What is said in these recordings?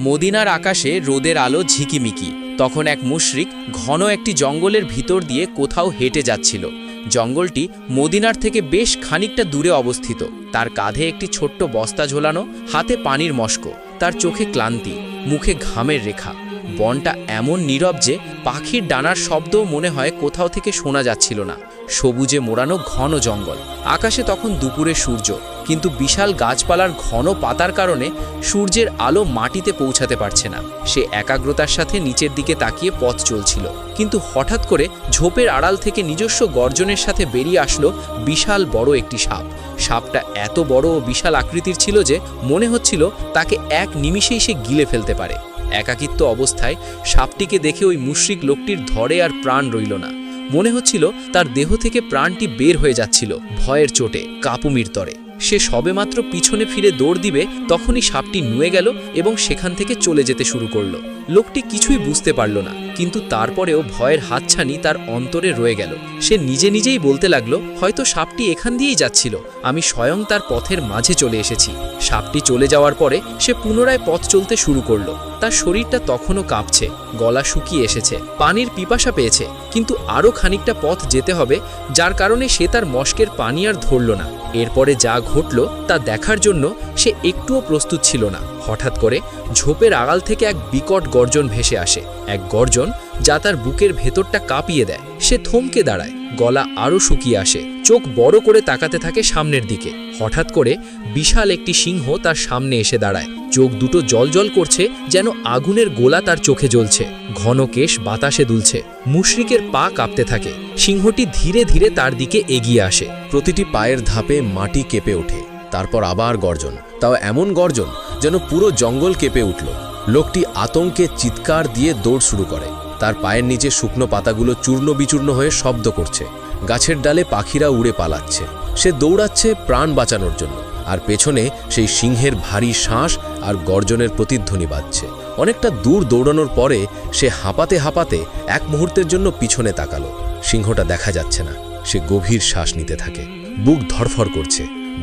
মদিনার আকাশে রোদের আলো ঝিকিমিকি। তখন এক মুশরিক ঘন একটি জঙ্গলের ভিতর দিয়ে কোথাও হেঁটে যাচ্ছিল। জঙ্গলটি মদিনার থেকে বেশ খানিকটা দূরে অবস্থিত। তার কাঁধে একটি ছোট্ট বস্তা ঝোলানো, হাতে পানির মশক, তার চোখে ক্লান্তি, মুখে ঘামের রেখা। বনটা এমন নীরব যে পাখির ডানার শব্দও মনে হয় কোথাও থেকে শোনা যাচ্ছিল না। সবুজে মোড়ানো ঘন জঙ্গল। আকাশে তখন দুপুরে সূর্য, কিন্তু বিশাল গাছপালার ঘন পাতার কারণে সূর্যের আলো মাটিতে পৌঁছাতে পারছে না। সে একাগ্রতার সাথে নিচের দিকে তাকিয়ে পথ চলছিল, কিন্তু হঠাৎ করে ঝোপের আড়াল থেকে নিজস্ব গর্জনের সাথে বেরিয়ে আসলো বিশাল বড় একটি সাপ। সাপটা এত বড় ও বিশাল আকৃতির ছিল যে মনে হচ্ছিল তাকে এক নিমিষেই সে গিলে ফেলতে পারে। একাকিত্ব অবস্থায় সাপটিকে দেখে ওই মুশরিক লোকটির ধরে আর প্রাণ রইল না। মনে হচ্ছিল তার দেহ থেকে প্রাণটি বের হয়ে যাচ্ছিল ভয়ের চোটে, কাপুমির তরে। সে সবেমাত্র পিছনে ফিরে দৌড় দিবে, তখনই সাপটি নুয়ে গেল এবং সেখান থেকে চলে যেতে শুরু করলো। লোকটি কিছুই বুঝতে পারল না, কিন্তু তারপরেও ভয়ের হাতছানি তার অন্তরে রয়ে গেল। সে নিজে নিজেই বলতে লাগলো, হয়তো সাপটি এখান দিয়েই যাচ্ছিল, আমি স্বয়ং তার পথের মাঝে চলে এসেছি। সাপটি চলে যাওয়ার পরে সে পুনরায় পথ চলতে শুরু করলো। তার শরীরটা তখনও কাঁপছে, গলা শুকিয়ে এসেছে, পানির পিপাসা পেয়েছে, কিন্তু আরও খানিকটা পথ যেতে হবে, যার কারণে সে তার মশকের পানি আর ধরল না। এরপরে যা ঘটল তা দেখার জন্য সে একটুও প্রস্তুত ছিল না। হঠাৎ করে ঝোপের আড়াল থেকে এক বিকট গর্জন ভেসে আসে, এক গর্জন যা তার বুকের ভেতরটা কাঁপিয়ে দেয়। সে থমকে দাঁড়ায়, গলা আরও শুকিয়ে আসে, চোখ বড় করে তাকাতে থাকে সামনের দিকে। হঠাৎ করে বিশাল একটি সিংহ তার সামনে এসে দাঁড়ায়। চোখ দুটো জ্বলজ্বল করছে, যেন আগুনের গোলা তার চোখে জ্বলছে। ঘন কেশ বাতাসে দুলছে, মুশরিকের পা কাঁপতে থাকে। সিংহটি ধীরে ধীরে তার দিকে এগিয়ে আসে। প্রতিটি পায়ের ধাপে মাটি কেঁপে ওঠে, তারপর আবার গর্জন, তাও এমন গর্জন যেন পুরো জঙ্গল কেঁপে উঠল। লোকটি আতঙ্কে চিৎকার দিয়ে দৌড় শুরু করে। তার পায়ের নিচে শুকনো পাতাগুলো চূর্ণ বিচূর্ণ হয়ে শব্দ করছে, গাছের ডালে পাখিরা উড়ে পালাচ্ছে। সে দৌড়াচ্ছে প্রাণ বাঁচানোর জন্য, আর পেছনে সেই সিংহের ভারী শ্বাস আর গর্জনের প্রতিধ্বনি বাজছে। অনেকটা দূর দৌড়ানোর পরে সে হাঁপাতে হাঁপাতে এক মুহূর্তের জন্য পিছনে তাকালো। সিংহটা দেখা যাচ্ছে না। সে গভীর শ্বাস নিতে থাকে, বুক ধড়ফড় করছে,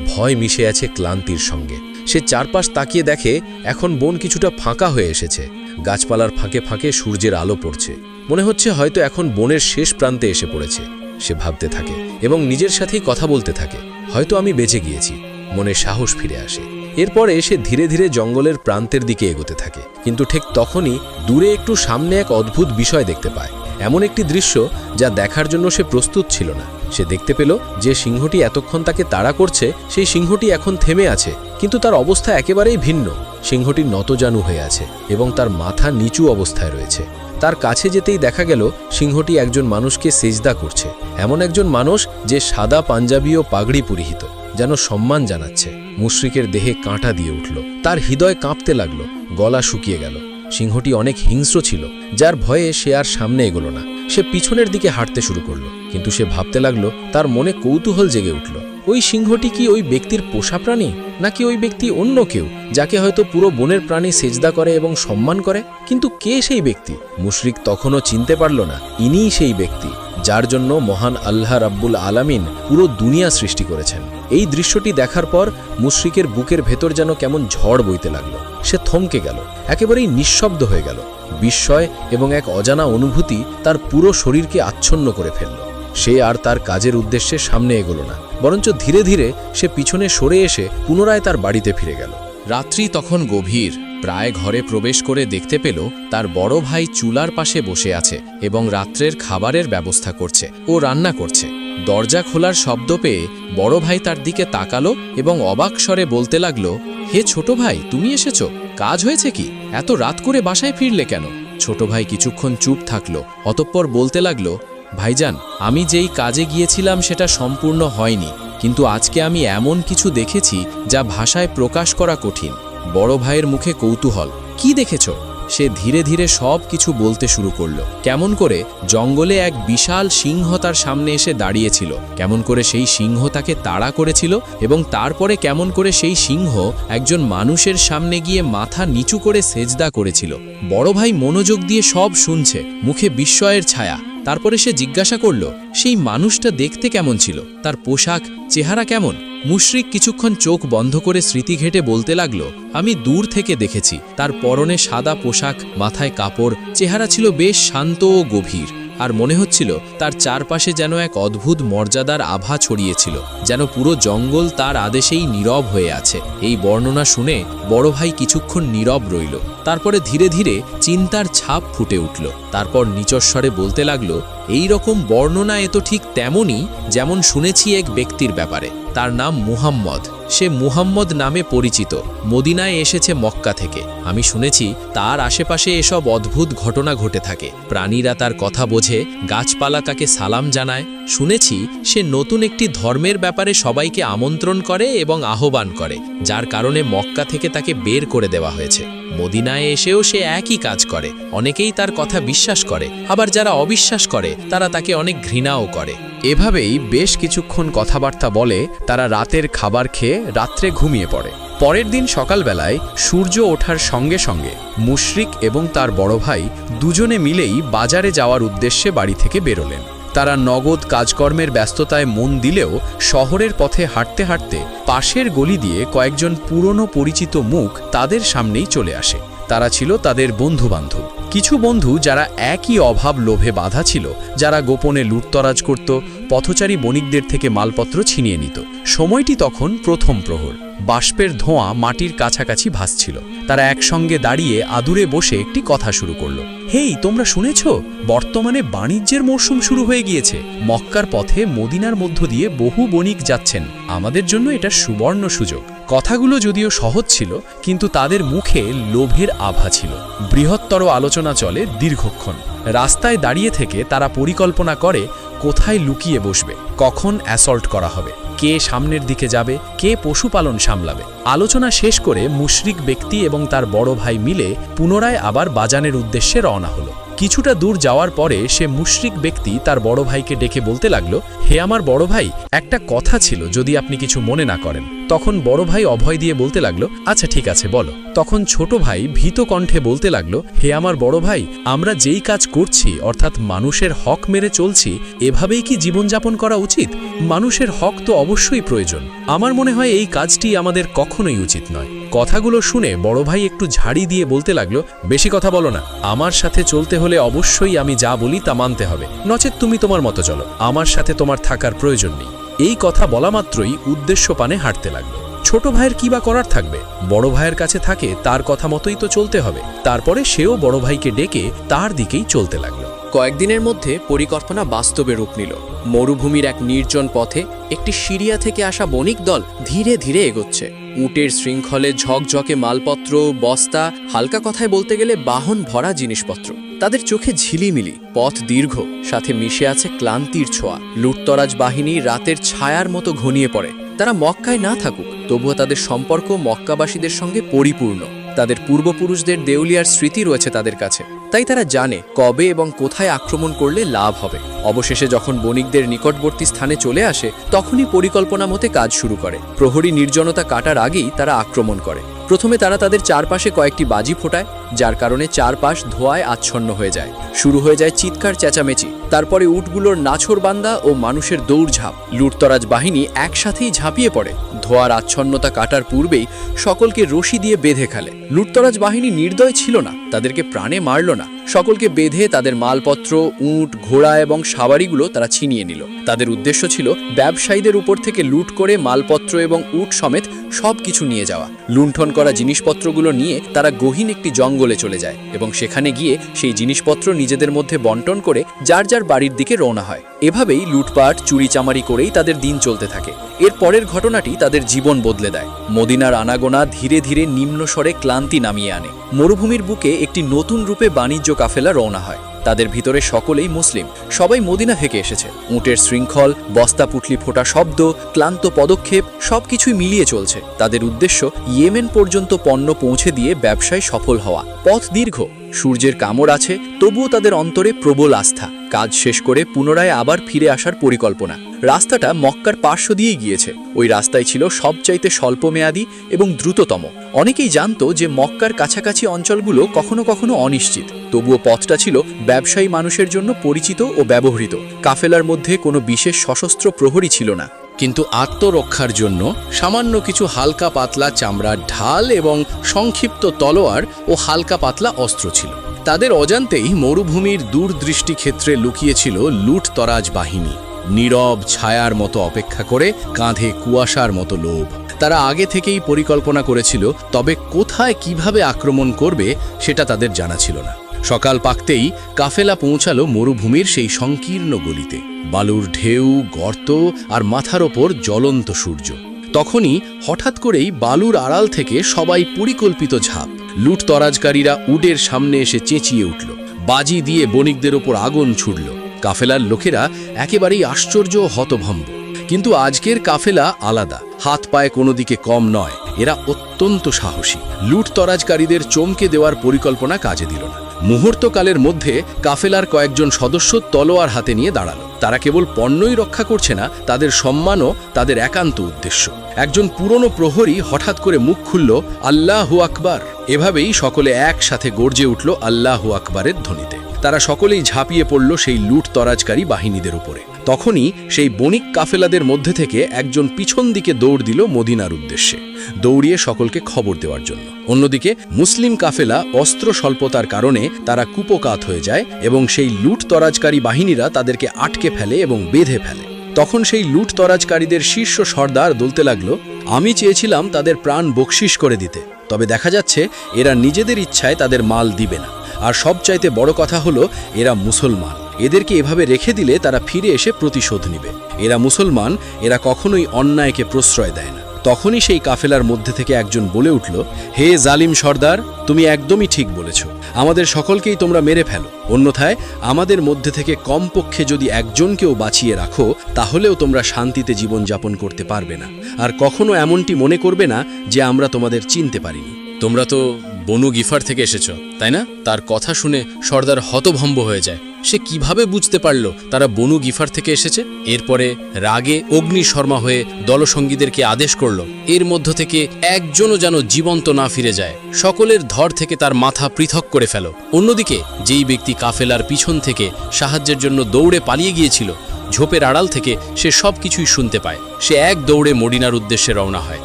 ভয় মিশে আছে ক্লান্তির সঙ্গে। সে চারপাশ তাকিয়ে দেখে এখন বন কিছুটা ফাঁকা হয়ে এসেছে। গাছপালার ফাঁকে ফাঁকে সূর্যের আলো পড়ছে। মনে হচ্ছে হয়তো এখন বনের শেষ প্রান্তে এসে পড়েছে। সে ভাবতে থাকে এবং নিজের সাথেই কথা বলতে থাকে, হয়তো আমি বেঁচে গিয়েছি। মনে সাহস ফিরে আসে। এরপরে সে ধীরে ধীরে জঙ্গলের প্রান্তের দিকে এগোতে থাকে, কিন্তু ঠিক তখনই দূরে একটু সামনে এক অদ্ভুত বিষয় দেখতে পায়। এমন একটি দৃশ্য যা দেখার জন্য সে প্রস্তুত ছিল না। সে দেখতে পেল যে সিংহটি এতক্ষণ তাকে তাড়া করছে, সেই সিংহটি এখন থেমে আছে, কিন্তু তার অবস্থা একেবারেই ভিন্ন। সিংহটি নতজানু হয়ে আছে এবং তার মাথা নিচু অবস্থায় রয়েছে। তার কাছে যেতেই দেখা গেল সিংহটি একজন মানুষকে সেজদা করছে, এমন একজন মানুষ যে সাদা পাঞ্জাবি ও পাগড়ি পরিহিত, যেন সম্মান জানাচ্ছে। মুশরিকের দেহে কাঁটা দিয়ে উঠল, তার হৃদয় কাঁপতে লাগলো, গলা শুকিয়ে গেল। সিংহটি অনেক হিংস্র ছিল, যার ভয়ে সে আর সামনে এগোলো না। সে পিছনের দিকে হাঁটতে শুরু করলো, কিন্তু সে ভাবতে লাগলো, তার মনে কৌতূহল জেগে উঠল, ওই সিংহটি কি ওই ব্যক্তির পোষা প্রাণী, নাকি ওই ব্যক্তি অন্য কেউ, যাকে হয়তো পুরো বনের প্রাণী সেজদা করে এবং সম্মান করে? কিন্তু কে সেই ব্যক্তি? মুশরিক তখনও চিনতে পারল না ইনিই সেই ব্যক্তি যার জন্য মহান আল্লাহ রাব্বুল আলামিন পুরো দুনিয়া সৃষ্টি করেছেন। এই দৃশ্যটি দেখার পর মুশরিকের বুকের ভেতর যেন কেমন ঝড় বইতে লাগলো। সে থমকে গেল, একেবারেই নিঃশব্দ হয়ে গেল। বিস্ময় এবং এক অজানা অনুভূতি তার পুরো শরীরকে আচ্ছন্ন করে ফেলল। সে আর তার কাজের উদ্দেশ্যে সামনে এগোলো না, বরঞ্চ ধীরে ধীরে সে পিছনে সরে এসে পুনরায় তার বাড়িতে ফিরে গেল। রাত্রি তখন গভীর। প্রায় ঘরে প্রবেশ করে দেখতে পেল তার বড় ভাই চুলার পাশে বসে আছে এবং রাত্রের খাবারের ব্যবস্থা করছে ও রান্না করছে। দরজা খোলার শব্দ পেয়ে বড় ভাই তার দিকে তাকালো এবং অবাক স্বরে বলতে লাগলো, হে ছোট ভাই, তুমি এসেছো? কাজ হয়েছে কি? এত রাত করে বাসায় ফিরলে কেন? ছোট ভাই কিছুক্ষণ চুপ থাকলো, অতঃপর বলতে লাগলো, ভাইজান, আমি যেই কাজে গিয়েছিলাম সেটা সম্পূর্ণ হয়নি, কিন্তু আজকে আমি এমন কিছু দেখেছি যা ভাষায় প্রকাশ করা কঠিন। বড় ভাইয়ের মুখে কৌতূহল। কি দেখেছ? সে ধীরে ধীরে সব কিছু বলতে শুরু করলো। কেমন করে জঙ্গলে এক বিশাল সিংহ তার সামনে এসে দাঁড়িয়েছিল, কেমন করে সেই সিংহ তাকে তাড়া করেছিল, এবং তারপরে কেমন করে সেই সিংহ একজন মানুষের সামনে গিয়ে মাথা নিচু করে সেজদা করেছিল। বড় ভাই মনোযোগ দিয়ে সব শুনছে, মুখে বিস্ময়ের ছায়া। তারপরে সে জিজ্ঞাসা করল, সেই মানুষটা দেখতে কেমন ছিল? তার পোশাক, চেহারা কেমন? মুশরিক কিছুক্ষণ চোখ বন্ধ করে স্মৃতি ঘেঁটে বলতে লাগলো, আমি দূর থেকে দেখেছি। তার পরনে সাদা পোশাক, মাথায় কাপড়, চেহারা ছিল বেশ শান্ত ও গভীর, আর মনে হচ্ছিল তার চারপাশে যেন এক অদ্ভুত মর্যাদার আভা ছড়িয়েছিল, যেন পুরো জঙ্গল তার আদেশেই নীরব হয়ে আছে। এই বর্ণনা শুনে বড় ভাই কিছুক্ষণ নীরব রইল। তারপরে ধীরে ধীরে চিন্তার ছাপ ফুটে উঠল। তারপর নিচস্বরে বলতে লাগলো, এই রকম বর্ণনা এ তো ঠিক তেমনই যেমন শুনেছি এক ব্যক্তির ব্যাপারে। তার নাম মুহাম্মদ। সে মুহাম্মদ নামে পরিচিত, মদিনায় এসেছে মক্কা থেকে। আমি শুনেছি তার আশেপাশে এসব অদ্ভুত ঘটনা ঘটে থাকে। প্রাণীরা তার কথা বোঝে, গাছপালা তাকে সালাম জানায়। শুনেছি সে নতুন একটি ধর্মের ব্যাপারে সবাইকে আমন্ত্রণ করে এবং আহ্বান করে, যার কারণে মক্কা থেকে তাকে বের করে দেওয়া হয়েছে। মদিনায় এসেও সে একই কাজ করে। অনেকেই তার কথা বিশ্বাস করে, আবার যারা অবিশ্বাস করে তারা তাকে অনেক ঘৃণাও করে। এভাবেই বেশ কিছুক্ষণ কথাবার্তা বলে তারা রাতের খাবার খেয়ে রাত্রে ঘুমিয়ে পড়ে। পরের দিন সকালবেলায় সূর্য ওঠার সঙ্গে সঙ্গে মুশরিক এবং তার বড় ভাই দুজনে মিলেই বাজারে যাওয়ার উদ্দেশ্যে বাড়ি থেকে বেরোলেন। তারা নগদ কাজকর্মের ব্যস্ততায় মন দিলেও শহরের পথে হাঁটতে হাঁটতে পাশের গলি দিয়ে কয়েকজন পুরনো পরিচিত মুখ তাদের সামনেই চলে আসে। তারা ছিল তাদের বন্ধুবান্ধব। কিছু বন্ধু যারা একই অভাব লোভে বাঁধা ছিল, যারা গোপনে লুটতরাজ করত, পথচারী বণিকদের থেকে মালপত্র ছিনিয়ে নিত। সময়টি তখন প্রথম প্রহর। বাষ্পের ধোঁয়া মাটির কাছাকাছি ভাসছিল। তারা একসঙ্গে দাঁড়িয়ে আদুরে বসে একটি কথা শুরু করল। হেই, তোমরা শুনেছ? বর্তমানে বাণিজ্যের মরশুম শুরু হয়ে গিয়েছে। মক্কার পথে মদিনার মধ্য দিয়ে বহু বণিক যাচ্ছেন। আমাদের জন্য এটা সুবর্ণ সুযোগ। কথাগুলো যদিও সহজ ছিল, কিন্তু তাদের মুখে লোভের আভা ছিল। বৃহত্তর আলোচনা চলে দীর্ঘক্ষণ। রাস্তায় দাঁড়িয়ে থেকে তারা পরিকল্পনা করে কোথায় লুকিয়ে বসবে, কখন অ্যাসল্ট করা হবে, কে সামনের দিকে যাবে, কে পশুপালন সামলাবে। আলোচনা শেষ করে মুশরিক ব্যক্তি এবং তার বড় ভাই মিলে পুনরায় আবার বাজানের উদ্দেশ্যে রওনা হলো। কিছুটা দূর যাওয়ার পরে সে মুশরিক ব্যক্তি তার বড় ভাইকে ডেকে বলতে লাগলো, হে আমার বড় ভাই, একটা কথা ছিল, যদি আপনি কিছু মনে না করেন। তখন বড় ভাই অভয় দিয়ে বলতে লাগলো, আচ্ছা ঠিক আছে, বলো। তখন ছোট ভাই ভীত কণ্ঠে বলতে লাগলো, হে আমার বড় ভাই, আমরা যেই কাজ করছি, অর্থাৎ মানুষের হক মেরে চলছি, এভাবেই কি জীবনযাপন করা উচিত? মানুষের হক তো অবশ্যই প্রয়োজন। আমার মনে হয় এই কাজটি আমাদের কখনোই উচিত নয়। কথাগুলো শুনে বড় ভাই একটু ঝাড়ি দিয়ে বলতে লাগলো, বেশি কথা বলো না। আমার সাথে চলতে হলে অবশ্যই আমি যা বলি তা মানতে হবে, নচেত তুমি তোমার মতো চলো। আমার সাথে তোমার থাকার প্রয়োজন নেই। এই কথা বলা মাত্রই উদ্দেশ্য পানে হাঁটতে লাগলো। ছোট ভাইয়ের কি বা করার থাকবে? বড় ভাইয়ের কাছে থাকে তার কথা মতোই তো চলতে হবে। তারপরে সেও বড় ভাইকে ডেকে তার দিকেই চলতে লাগলো। কয়েকদিনের মধ্যে পরিকল্পনা বাস্তবে রূপ নিল। মরুভূমির এক নির্জন পথে একটি সিরিয়া থেকে আসা বণিক দল ধীরে ধীরে এগোচ্ছে। উটের শৃঙ্খলে ঝকঝকে মালপত্র, বস্তা, হালকা কথায় বলতে গেলে বাহন ভরা জিনিসপত্র। তাদের চোখে ঝিলিমিলি, পথ দীর্ঘ, সাথে মিশে আছে ক্লান্তির ছোঁয়া। লুটতরাজ বাহিনী রাতের ছায়ার মতো ঘনিয়ে পড়ে। তারা মক্কায় না থাকুক, তবুও তাদের সম্পর্ক মক্কাবাসীদের সঙ্গে পরিপূর্ণ। তাদের পূর্বপুরুষদের দেউলিয়ার স্মৃতি রয়েছে তাদের কাছে, তাই তারা জানে কবে এবং কোথায় আক্রমণ করলে লাভ হবে। অবশেষে যখন বণিকদের নিকটবর্তী স্থানে চলে আসে, তখনই পরিকল্পনা মতে কাজ শুরু করে। প্রহরী নির্জনতা কাটার আগেই তারা আক্রমণ করে। প্রথমে তারা তাদের চারপাশে কয়েকটি বাজি ফোটায়, যার কারণে চারপাশ ধোঁয়ায় আচ্ছন্ন হয়ে যায়। শুরু হয়ে যায় চিৎকার চেঁচামেচি। তারপরে উটগুলোর নাছোড়বান্দা ও মানুষের দৌড়ঝাঁপ। লুটতরাজ বাহিনী একসাথেই ঝাঁপিয়ে পড়ে। ধোঁয়ার আচ্ছন্নতা কাটার পূর্বেই সকলকে রশি দিয়ে বেঁধে ফেলে। লুটতরাজ বাহিনী নির্দয় ছিল না, তাদেরকে প্রাণে মারল না। সকলকে বেঁধে তাদের মালপত্র, উট, ঘোড়া এবং সাবারিগুলো তারা ছিনিয়ে নিল। তাদের উদ্দেশ্য ছিল ব্যবসায়ীদের উপর থেকে লুট করে মালপত্র এবং উট সমেত সবকিছু নিয়ে যাওয়া। লুণ্ঠন করা জিনিসপত্রগুলো নিয়ে তারা গহীন একটি জঙ্গলে চলে যায় এবং সেখানে গিয়ে সেই জিনিসপত্র নিজেদের মধ্যে বন্টন করে যার যার বাড়ির দিকে রওনা হয়। এভাবেই লুটপাট, চুরিচামারি করেই তাদের দিন চলতে থাকে। এর পরের ঘটনাটি তাদের জীবন বদলে দেয়। মদিনার আনাগোনা ধীরে ধীরে নিম্নস্বরে ক্লান্তি নামিয়ে আনে। মরুভূমির বুকে একটি নতুন রূপে বাণিজ্য কাফেলা রওনা হয়। তাদের ভিতরে সকলেই মুসলিম, সবাই মদিনা থেকে এসেছে। উটের শৃঙ্খল, বস্তা পুটলি ফোটা শব্দ, ক্লান্ত পদক্ষেপ সবকিছুই মিলিয়ে চলছে। তাদের উদ্দেশ্য ইয়েমেন পর্যন্ত পণ্য পৌঁছে দিয়ে ব্যবসায় সফল হওয়া। পথ দীর্ঘ, সূর্যের কামড় আছে, তবুও তাদের অন্তরে প্রবল আস্থা। কাজ শেষ করে পুনরায় আবার ফিরে আসার পরিকল্পনা। রাস্তাটা মক্কার পার্শ্ব দিয়েই গিয়েছে। ওই রাস্তায় ছিল সবচাইতে স্বল্পমেয়াদী এবং দ্রুততম। অনেকেই জানতো যে মক্কার কাছাকাছি অঞ্চলগুলো কখনো কখনো অনিশ্চিত, তবুও পথটা ছিল ব্যবসায়ী মানুষের জন্য পরিচিত ও ব্যবহৃত। কাফেলার মধ্যে কোনো বিশেষ সশস্ত্র প্রহরী ছিল না। কিন্তু আত্মরক্ষার জন্য সামান্য কিছু হালকা পাতলা চামড়ার ঢাল এবং সংক্ষিপ্ত তলোয়ার ও হালকা পাতলা অস্ত্র ছিল। তাদের অজান্তেই মরুভূমির দূরদৃষ্টি ক্ষেত্রে লুকিয়েছিল লুটতরাজ বাহিনী, নীরব ছায়ার মতো অপেক্ষা করে, কাঁধে কুয়াশার মতো লোভ। তারা আগে থেকেই পরিকল্পনা করেছিল, তবে কোথায় কিভাবে আক্রমণ করবে সেটা তাদের জানা ছিল না। সকাল পাকতেই কাফেলা পৌঁছালো মরুভূমির সেই সংকীর্ণ গলিতে। বালুর ঢেউ, গর্ত আর মাথার ওপর জ্বলন্ত সূর্য। তখনই হঠাৎ করেই বালুর আড়াল থেকে সবাই পরিকল্পিত ঝাঁপ। লুটতরাজকারীরা উটের সামনে এসে চেঁচিয়ে উঠল, বাজি দিয়ে বণিকদের ওপর আগুন ছুড়ল। কাফেলার লোকেরা একেবারেই আশ্চর্য ও হতভম্ব। কিন্তু আজকের কাফেলা আলাদা, হাত পায়ে কোনো দিকে কম নয়। এরা অত্যন্ত সাহসী। লুটতরাজকারীদের চমকে দেওয়ার পরিকল্পনা কাজে দিল না। মুহূর্তকালের মধ্যে কাফেলার কয়েকজন সদস্য তলোয়ার হাতে নিয়ে দাঁড়ালো। তারা কেবল পণ্যই রক্ষা করছে না, তাদের সম্মানও তাদের একান্ত উদ্দেশ্য। একজন পুরনো প্রহরী হঠাৎ করে মুখ খুলল, আল্লাহু আকবার। এভাবেই সকলে একসাথে গর্জে উঠল আল্লাহু আকবারের ধ্বনিতে। তারা সকলেই ঝাঁপিয়ে পড়ল সেই লুটতরাজকারী বাহিনীদের উপরে। তখনই সেই বণিক কাফেলাদের মধ্যে থেকে একজন পিছন দিকে দৌড় দিল মদিনার উদ্দেশ্যে, দৌড়িয়ে সকলকে খবর দেওয়ার জন্য। অন্যদিকে মুসলিম কাফেলা অস্ত্র স্বল্পতার কারণে তারা কুপকাত হয়ে যায় এবং সেই লুটতরাজকারী বাহিনীরা তাদেরকে আটকে ফেলে এবং বেঁধে ফেলে। তখন সেই লুটতরাজকারীদের শীর্ষ সর্দার বলতে লাগলো, আমি চেয়েছিলাম তাদের প্রাণ বকশিশ করে দিতে, তবে দেখা যাচ্ছে এরা নিজেদের ইচ্ছায় তাদের মাল দিবে না। আর সবচাইতে বড় কথা হলো, এরা মুসলমান। এদেরকে এভাবে রেখে দিলে তারা ফিরে এসে প্রতিশোধ নিবে। এরা মুসলমান, এরা কখনোই অন্যায়কে প্রশ্রয় দেয় না। তখনই সেই কাফেলার মধ্যে থেকে একজন বলে উঠল, হে জালিম সর্দার, তুমি একদমই ঠিক বলেছ। আমাদের সকলকেই তোমরা মেরে ফেলো, অন্যথায় আমাদের মধ্যে থেকে কমপক্ষে যদি একজনকেও বাঁচিয়ে রাখো, তাহলেও তোমরা শান্তিতে জীবনযাপন করতে পারবে না। আর কখনো এমনটি মনে করবে না যে আমরা তোমাদের চিনতে পারিনি। তোমরা তো বনু গিফার থেকে এসেছ, তাই না? তার কথা শুনে সর্দার হতভম্ব হয়ে যায়। সে কিভাবে বুঝতে পারল তারা বনু গিফার থেকে এসেছে? এরপরে রাগে অগ্নিশর্মা হয়ে দলসঙ্গীদেরকে আদেশ করল, এর মধ্য থেকে একজনও যেন জীবন্ত না ফিরে যায়। সকলের ধর থেকে তার মাথা পৃথক করে ফেলো। অন্যদিকে যেই ব্যক্তি কাফেলার পিছন থেকে সাহায্যের জন্য দৌড়ে পালিয়ে গিয়েছিল, ঝোপের আড়াল থেকে সে সব কিছুই শুনতে পায়। সে এক দৌড়ে মদিনার উদ্দেশ্যে রওনা হয়।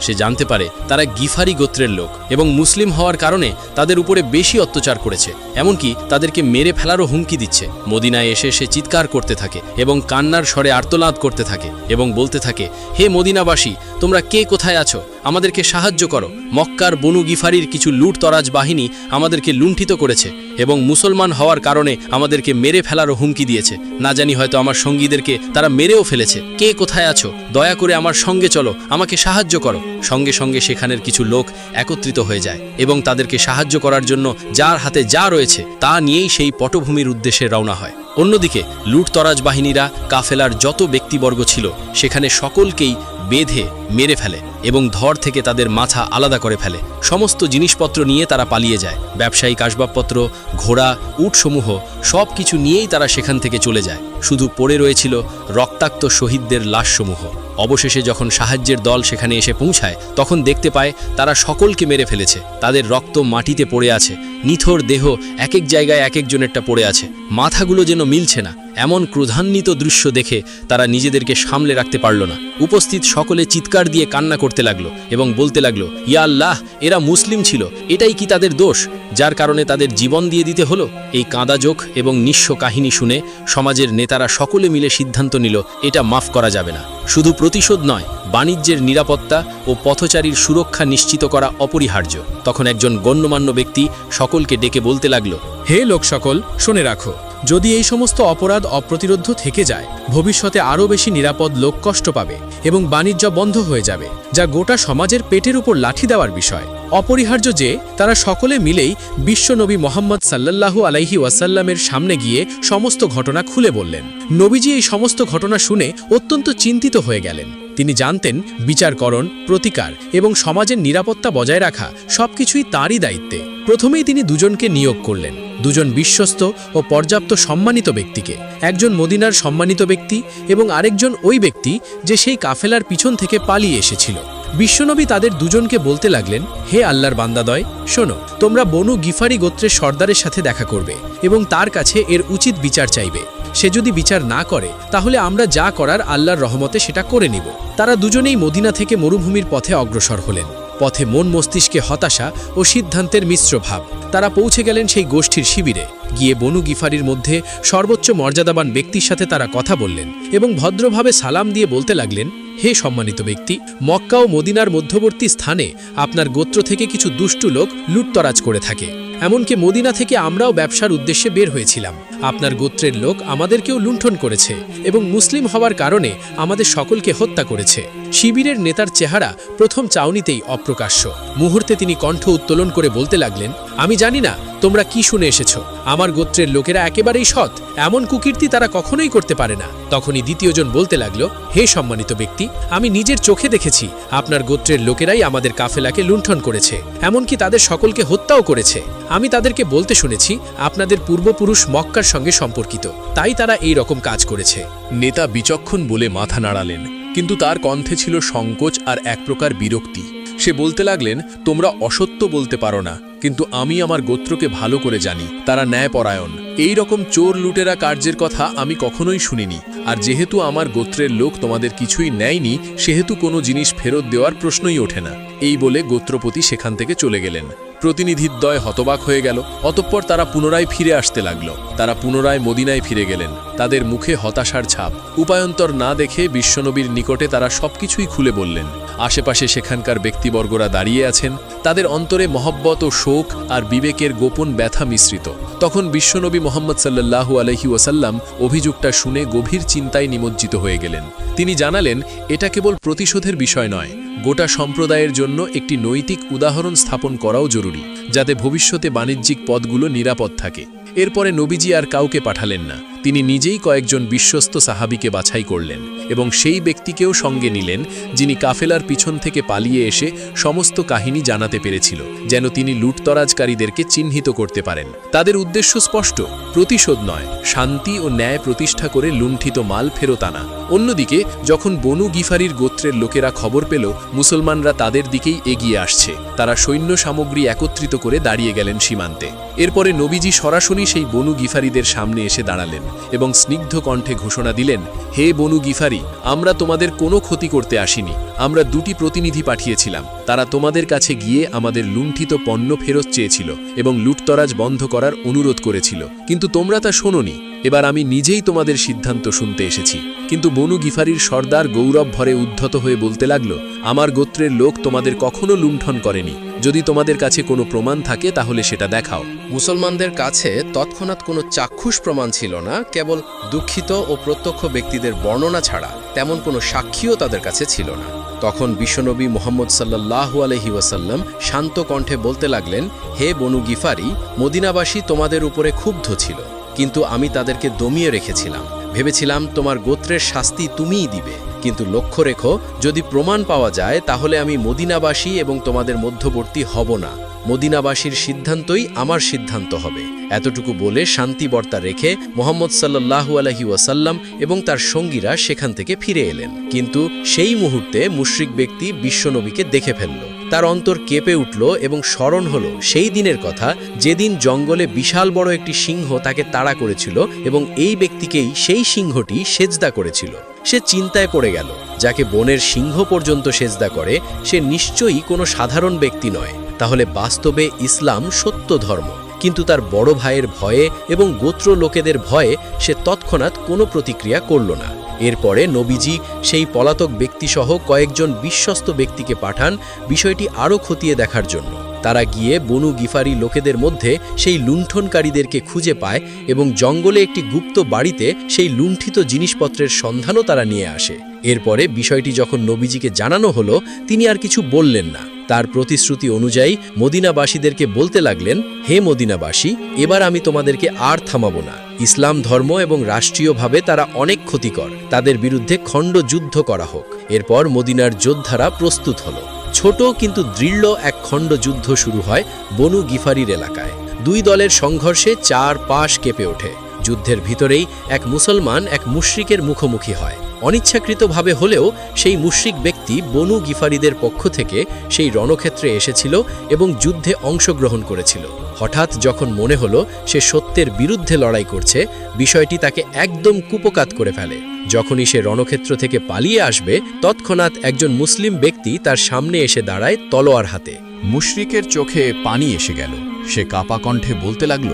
সে জানতে পারে তারা গিফারি গোত্রের লোক এবং মুসলিম হওয়ার কারণে তাদের উপরে বেশি অত্যাচার করেছে, এমনকি তাদেরকে মেরে ফেলারও হুমকি দিচ্ছে। মদিনায় এসে সে চিৎকার করতে থাকে এবং কান্নার স্বরে আর্তনাদ করতে থাকে এবং বলতে থাকে, হে মদিনাবাসী, তোমরা কে কোথায় আছো? আমাদেরকে সাহায্য করো। মক্কার বনু গিফারির কিছু লুটতরাজ বাহিনী আমাদেরকে লুণ্ঠিত করেছে এবং মুসলমান হওয়ার কারণে আমাদেরকে মেরে ফেলারও হুমকি দিয়েছে। না জানি হয়তো আমার সঙ্গীদেরকে তারা মেরেও ফেলেছে। কে কোথায় আছো? দয়া করে আমার সঙ্গে চলো, আমাকে সাহায্য করো। সঙ্গে সঙ্গে সেখানের কিছু লোক একত্রিত হয়ে যায় এবং তাদেরকে সাহায্য করার জন্য যার হাতে যা রয়েছে তা নিয়েই সেই পটভূমির উদ্দেশ্যে রওনা হয়। অন্যদিকে লুটতরাজ বাহিনীরা কাফেলার যত ব্যক্তিবর্গ ছিল সেখানে সকলকেই বেঁধে মেরে ফেলে এবং ধর থেকে তাদের মাথা আলাদা করে ফেলে। সমস্ত জিনিসপত্র নিয়ে তারা পালিয়ে যায়। ব্যবসায়িক আসবাবপত্র, ঘোড়া, উটসমূহ সব কিছু নিয়েই তারা সেখান থেকে চলে যায়। শুধু পড়ে রয়েছিল রক্তাক্ত শহীদদের লাশসমূহ। অবশেষে যখন সাহায্যের দল সেখানে এসে পৌঁছায়, তখন দেখতে পায় তারা সকলকে মেরে ফেলেছে। তাদের রক্ত মাটিতে পড়ে আছে, নিথর দেহ এক এক জায়গায় এক একজনেরটা পড়ে আছে, মাথাগুলো যেন মিলছে না। এমন ক্রোধান্বিত দৃশ্য দেখে তারা নিজেদেরকে সামলে রাখতে পারল না। উপস্থিত সকলে চিৎকার দিয়ে কান্না করতে লাগলো এবং বলতে লাগলো, ইয়া আল্লাহ, এরা মুসলিম ছিল, এটাই কি তাদের দোষ যার কারণে তাদের জীবন দিয়ে দিতে হলো? এই কাঁদাজোক এবং নিঃস্ব কাহিনী শুনে সমাজের নেতারা সকলে মিলে সিদ্ধান্ত নিল, এটা মাফ করা যাবে না। শুধু প্রতিশোধ নয়, বাণিজ্যের নিরাপত্তা ও পথচারীর সুরক্ষা নিশ্চিত করা অপরিহার্য। তখন একজন গণ্যমান্য ব্যক্তি সকলকে ডেকে বলতে লাগলো, হে লোক সকল, শুনে রাখো, যদি এই সমস্ত অপরাধ অপ্রতিরোধ্য থেকে যায়, ভবিষ্যতে আরও বেশি নিরাপদ লোক কষ্ট পাবে এবং বাণিজ্য বন্ধ হয়ে যাবে, যা গোটা সমাজের পেটের উপর লাঠি দেওয়ার বিষয়। অপরিহার্য যে তারা সকলে মিলেই বিশ্বনবী মোহাম্মদ সাল্লাল্লাহু আলাইহি ওয়াসাল্লামের সামনে গিয়ে সমস্ত ঘটনা খুলে বললেন। নবীজি এই সমস্ত ঘটনা শুনে অত্যন্ত চিন্তিত হয়ে গেলেন। তিনি জানতেন বিচারকরণ, প্রতিকার এবং সমাজের নিরাপত্তা বজায় রাখা সবকিছুই তাঁরই দায়িত্বে। প্রথমেই তিনি দুজনকে নিয়োগ করলেন, দুজন বিশ্বস্ত ও পর্যাপ্ত সম্মানিত ব্যক্তিকে। একজন মদিনার সম্মানিত ব্যক্তি এবং আরেকজন ওই ব্যক্তি যে সেই কাফেলার পিছন থেকে পালিয়ে এসেছিল। বিশ্বনবী তাদের দুজনকে বলতে লাগলেন, হে আল্লাহর বান্দাদয়, শোনো, তোমরা বনু গিফারি গোত্রের সর্দারের সাথে দেখা করবে এবং তার কাছে এর উচিত বিচার চাইবে। সে যদি বিচার না করে তাহলে আমরা যা করার আল্লাহর রহমতে সেটা করে নিব। তারা দুজনেই মদিনা থেকে মরুভূমির পথে অগ্রসর হলেন। পথে মন মস্তিষ্কে হতাশা ও সিদ্ধান্তের মিশ্র ভাব। তারা পৌঁছে গেলেন সেই গোষ্ঠীর শিবিরে। গিয়ে বনু গিফারির মধ্যে সর্বোচ্চ মর্যাদাবান ব্যক্তির সাথে তারা কথা বললেন এবং ভদ্রভাবে সালাম দিয়ে বলতে লাগলেন, হে সম্মানিত ব্যক্তি, মক্কা ও মদিনার মধ্যবর্তী স্থানে আপনার গোত্র থেকে কিছু দুষ্টু লোক লুটতরাজ করে থাকে। এমনকি মদিনা থেকে আমরাও ব্যবসার উদ্দেশ্যে বের হয়েছিলাম। আপনার গোত্রের লোক আমাদেরকেও লুণ্ঠন করেছে এবং মুসলিম হওয়ার কারণে আমাদের সকলকে হত্যা করেছে। শিবিরের নেতার চেহারা প্রথম চাউনিতেই অপ্রকাশ্য। মুহূর্তে তিনি কণ্ঠ উত্তোলন করে বলতে লাগলেন, আমি জানি না তোমরা কি শুনে এসেছো। আমার গোত্রের লোকেরা একেবারেই সৎ, এমন কুকীর্তি তারা কখনোই করতে পারে না। তখনই দ্বিতীয়জন বলতে লাগল, হে সম্মানিত ব্যক্তি, আমি নিজের চোখে দেখেছি আপনার গোত্রের লোকেরাই আমাদের কাফেলাকে লুণ্ঠন করেছে, এমনকি তাদের সকলকে হত্যাও করেছে। আমি তাদেরকে বলতে শুনেছি আপনাদের পূর্বপুরুষ মক্কার সঙ্গে সম্পর্কিত, তাই তারা এই রকম কাজ করেছে। নেতা বিচক্ষণ বলে মাথা নাড়ালেন, কিন্তু তার কণ্ঠে ছিল সংকোচ আর এক প্রকার বিরক্তি। সে বলতে লাগলেন, তোমরা অসত্য বলতে পারো না, কিন্তু আমি আমার গোত্রকে ভালো করে জানি, তারা ন্যায়পরায়ণ। এই রকম চোর লুটেরা কার্যের কথা আমি কখনোই শুনিনি। আর যেহেতু আমার গোত্রের লোক তোমাদের কিছুই নেয়নি, সেহেতু কোনো জিনিস ফেরত দেওয়ার প্রশ্নই ওঠে না। এই বলে গোত্রপতি সেখান থেকে চলে গেলেন। প্রতিনিধিদ্বয় হতবাক হয়ে গেল। অতঃপর তারা পুনরায় ফিরে আসতে লাগল। তারা পুনরায় মদিনায় ফিরে গেলেন, তাদের মুখে হতাশার ছাপ। উপায়ন্তর না দেখে বিশ্বনবীর নিকটে তারা সবকিছুই খুলে বললেন। আশেপাশে সেখানকার ব্যক্তিবর্গরা দাঁড়িয়ে আছেন, তাদের অন্তরে মহব্বত ও শোক আর বিবেকের গোপন ব্যথা মিশ্রিত। তখন বিশ্বনবী মুহাম্মদ সাল্লাল্লাহু আলাইহি ওয়াসাল্লাম অভিযোগটা শুনে গভীর চিন্তায় নিমজ্জিত হয়ে গেলেন। তিনি জানালেন, এটা কেবল প্রতিশোধের বিষয় নয়, গোটা সম্প্রদায়ের জন্য একটি নৈতিক উদাহরণ স্থাপন করাও জরুরি, যাতে ভবিষ্যতে বাণিজ্যিক পথগুলো নিরাপদ থাকে। এরপরে নবীজি আর কাউকে পাঠালেন না। তিনি নিজেই কয়েকজন বিশ্বস্ত সাহাবীকে বাছাই করলেন এবং সেই ব্যক্তিকেও সঙ্গে নিলেন যিনি কাফেলার পিছন থেকে পালিয়ে এসে সমস্ত কাহিনী জানাতে পেরেছিল, যেন তিনি লুটতরাজকারীদেরকে চিহ্নিত করতে পারেন। তাদের উদ্দেশ্য স্পষ্ট, প্রতিশোধ নয়, শান্তি ও ন্যায় প্রতিষ্ঠা করে লুণ্ঠিত মাল ফেরত আনা। অন্যদিকে যখন বনু গিফারির গোত্রের লোকেরা খবর পেল মুসলমানরা তাদের দিকেই এগিয়ে আসছে, তারা সৈন্য সামগ্রী একত্রিত করে দাঁড়িয়ে গেলেন সীমান্তে। এরপরে নবীজি সরাসরি সেই বনু গিফারিদের সামনে এসে দাঁড়ালেন এবং স্নিগ্ধ কণ্ঠে ঘোষণা দিলেন, হে বনু গিফারি, আমরা তোমাদের কোনো ক্ষতি করতে আসিনি। আমরা দুটি প্রতিনিধি পাঠিয়েছিলাম, তারা তোমাদের কাছে গিয়ে আমাদের লুণ্ঠিত পণ্য ফেরত চেয়েছিল এবং লুটতরাজ বন্ধ করার অনুরোধ করেছিল, কিন্তু তোমরা তা শোনোনি। এবার আমি নিজেই তোমাদের সিদ্ধান্ত শুনতে এসেছি। কিন্তু বনু গিফারির সর্দার গৌরব ভরে উদ্ধত হয়ে বলতে লাগল, আমার গোত্রের লোক তোমাদের কখনো লুণ্ঠন করেনি। যদি তোমাদের কাছে কোনো প্রমাণ থাকে তাহলে সেটা দেখাও। মুসলমানদের কাছে তৎক্ষণাৎ কোনো চাক্ষুষ প্রমাণ ছিল না, কেবল দুঃখিত ও প্রত্যক্ষ ব্যক্তিদের বর্ণনা ছাড়া তেমন কোনো সাক্ষীও তাদের কাছে ছিল না। তখন বিশ্বনবী মুহাম্মদ সাল্লাল্লাহু আলাইহি ওয়াসাল্লাম শান্ত কণ্ঠে বলতে লাগলেন, হে বনু গিফারি, মদিনাবাসী তোমাদের উপরে ক্ষুব্ধ ছিল, কিন্তু আমি তাদেরকে দমিয়ে রেখেছিলাম। ভেবেছিলাম তোমার গোত্রের শাস্তি তুমিই দিবে, কিন্তু লক্ষ্য রেখো, যদি প্রমাণ পাওয়া যায় তাহলে আমি মদিনাবাসী এবং তোমাদের মধ্যবর্তী হব না। মদিনাবাসীর সিদ্ধান্তই আমার সিদ্ধান্ত হবে। এতটুকু বলে শান্তি বার্তা রেখে মুহাম্মদ সাল্লাল্লাহু আলাইহি ওয়াসাল্লাম এবং তার সঙ্গীরা সেখান থেকে ফিরে এলেন। কিন্তু সেই মুহূর্তে মুশরিক ব্যক্তি বিশ্বনবীকে দেখে ফেলল। তার অন্তর কেঁপে উঠল এবং স্মরণ হলো সেই দিনের কথা, যেদিন জঙ্গলে বিশাল বড় একটি সিংহ তাকে তাড়া করেছিল এবং এই ব্যক্তিকেই সেই সিংহটি সেজদা করেছিল। সে চিন্তায় পড়ে গেল, যাকে বনের সিংহ পর্যন্ত সেজদা করে সে নিশ্চয়ই কোনো সাধারণ ব্যক্তি নয়। তাহলে বাস্তবে ইসলাম সত্য ধর্ম, কিন্তু তার বড় ভাইয়ের ভয়ে এবং গোত্র লোকেদের ভয়ে সে তৎক্ষণাৎ কোনো প্রতিক্রিয়া করল না। এরপরে নবীজি সেই পলাতক ব্যক্তিসহ কয়েকজন বিশ্বস্ত ব্যক্তিকে পাঠান বিষয়টি আরও খতিয়ে দেখার জন্য। তারা গিয়ে বনু গিফারি লোকেদের মধ্যে সেই লুণ্ঠনকারীদেরকে খুঁজে পায় এবং জঙ্গলে একটি গুপ্ত বাড়িতে সেই লুণ্ঠিত জিনিসপত্রের সন্ধানও তারা নিয়ে আসে। এরপরে বিষয়টি যখন নবীজিকে জানানো হলো, তিনি আর কিছু বললেন না। তার প্রতিশ্রুতি অনুযায়ী মদিনাবাসীদেরকে বলতে লাগলেন, হে মদিনাবাসী, এবার আমি তোমাদেরকে আর থামাবো না। ইসলাম ধর্ম এবং রাষ্ট্রীয়ভাবে তারা অনেক ক্ষতিকর, তাদের বিরুদ্ধে খণ্ড যুদ্ধ করা হোক। এরপর মদিনার যোদ্ধারা প্রস্তুত হলো। ছোট কিন্তু দৃঢ় এক খণ্ড যুদ্ধ শুরু হয় বনু গিফারির এলাকায়। দুই দলের সংঘর্ষে চার পাশ কেঁপে ওঠে। যুদ্ধের ভিতরেই এক মুসলমান এক মুশরিকের মুখোমুখি হয়। অনিচ্ছাকৃতভাবে হলেও সেই মুশরিক ব্যক্তি বনু গিফারিদের পক্ষ থেকে সেই রণক্ষেত্রে এসেছিল এবং যুদ্ধে অংশগ্রহণ করেছিল। হঠাৎ যখন মনে হলো সে সত্যের বিরুদ্ধে লড়াই করছে, বিষয়টি তাকে একদম কুপকাত করে ফেলে। যখনই সে রণক্ষেত্র থেকে পালিয়ে আসবে, তৎক্ষণাৎ একজন মুসলিম ব্যক্তি তার সামনে এসে দাঁড়ায় তলোয়ার হাতে। মুশরিকের চোখে পানি এসে গেল। সে কাপা কণ্ঠে বলতে লাগল,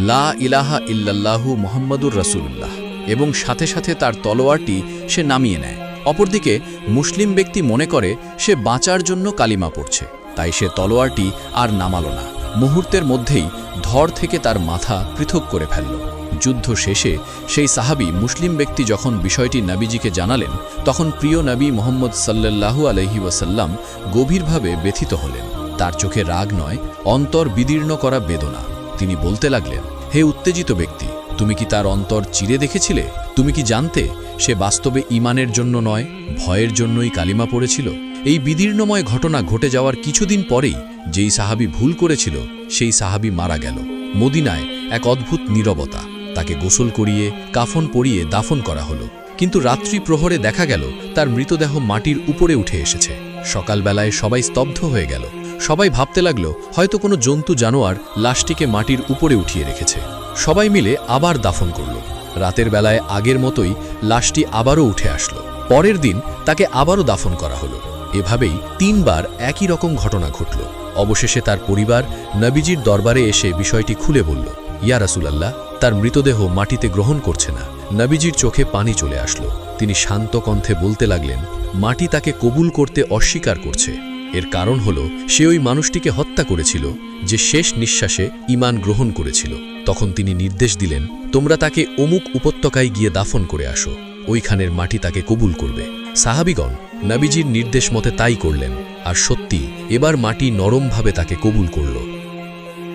লা ইলাহা ইল্লাল্লাহু মুহাম্মাদুর রাসূলুল্লাহ, এবং সাথে সাথে তার তলোয়ারটি সে নামিয়ে নেয়। অপরদিকে মুসলিম ব্যক্তি মনে করে সে বাঁচার জন্য কালিমা পড়ছে, তাই সে তলোয়ারটি আর নামালো না। মুহূর্তের মধ্যেই ধড় থেকে তার মাথা পৃথক করে ফেলল। যুদ্ধ শেষে সেই সাহাবী মুসলিম ব্যক্তি যখন বিষয়টি নবীজিকে জানালেন, তখন প্রিয় নবী মুহাম্মদ সাল্লাল্লাহু আলাইহি ওয়াসাল্লাম গভীরভাবে ব্যথিত হলেন। তার চোখে রাগ নয়, অন্তর বিদীর্ণ করা বেদনা। তিনি বলতে লাগলেন, হে উত্তেজিত ব্যক্তি, তুমি কি তার অন্তর চিরে দেখেছিলে? তুমি কি জানতে সে বাস্তবে ঈমানের জন্য নয়, ভয়ের জন্যই কালিমা পড়েছিল? এই বিদীর্ণময় ঘটনা ঘটে যাওয়ার কিছুদিন পরেই যেই সাহাবী ভুল করেছিল সেই সাহাবী মারা গেল। মদিনায় এক অদ্ভুত নীরবতা। তাকে গোসল করিয়ে কাফন পরিয়ে দাফন করা হলো, কিন্তু রাত্রি প্রহরে দেখা গেল তার মৃতদেহ মাটির উপরে উঠে এসেছে। সকালবেলায় সবাই স্তব্ধ হয়ে গেল। সবাই ভাবতে লাগল হয়তো কোনো জন্তু জানোয়ার লাশটিকে মাটির উপরে উঠিয়ে রেখেছে। সবাই মিলে আবার দাফন করল। রাতের বেলায় আগের মতোই লাশটি আবারও উঠে আসলো। পরের দিন তাকে আবারও দাফন করা হলো। এভাবেই 3 বার একই রকম ঘটনা ঘটল। অবশেষে তার পরিবার নবীজির দরবারে এসে বিষয়টি খুলে বলল, ইয়া রাসূলুল্লাহ, তার মৃতদেহ মাটিতে গ্রহণ করছে না। নবীজির চোখে পানি চলে আসলো। তিনি শান্ত কণ্ঠে বলতে লাগলেন, মাটি তাকে কবুল করতে অস্বীকার করছে। এর কারণ হলো সে ওই মানুষটিকে হত্যা করেছিল যে শেষ নিঃশ্বাসে ঈমান গ্রহণ করেছিল। তখন তিনি নির্দেশ দিলেন, তোমরা তাকে অমুক উপত্যকায় গিয়ে দাফন করে আসো, ওইখানের মাটি তাকে কবুল করবে। সাহাবীগণ নবীজির নির্দেশ মতে তাই করলেন, আর সত্যি এবার মাটি নরমভাবে তাকে কবুল করল।